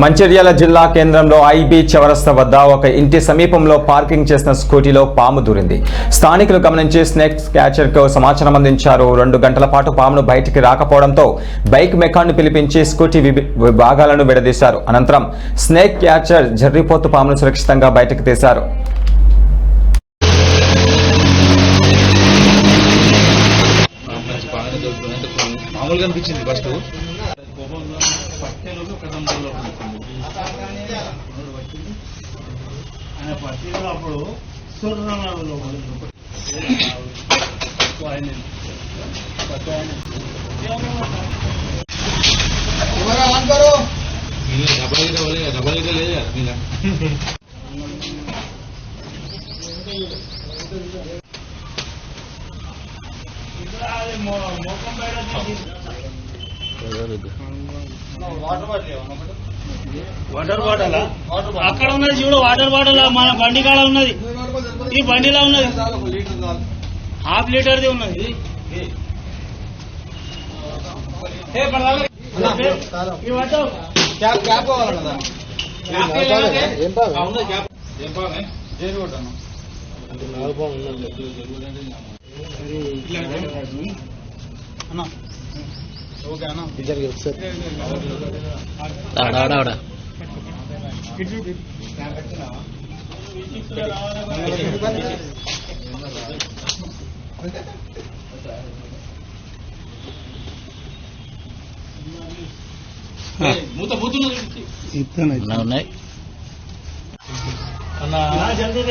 మంచిర్యాల జిల్లా కేంద్రంలో ఐబీ చౌరస్తా వద్ద ఒక ఇంటి సమీపంలో పార్కింగ్ చేసిన స్కూటీలో పాము దూరింది. స్థానికులు గమనించి స్నేక్ క్యాచర్కు సమాచారం అందించారు. 2 గంటల పాటు పామును బయటికి రాకపోవడంతో బైక్ మెకానిక్ పిలిపించి స్కూటీ భాగాలను విడదీశారు. అనంతరం స్నేక్ క్యాచర్ జర్రిపోతు పామును సురక్షితంగా బయటకు తీశారు. మామూలుగా అనిపించింది ఫస్ట్ అప్పుడు వాటర్ బాటిల్ అక్కడ ఉన్నది చూడు. వాటర్ బాటిల్ మన బండి కాడ ఉన్నది. ఈ బండిలో ఉన్నది ½ లీటర్ది ఉన్నది. ఉన్నాయి జల్దీ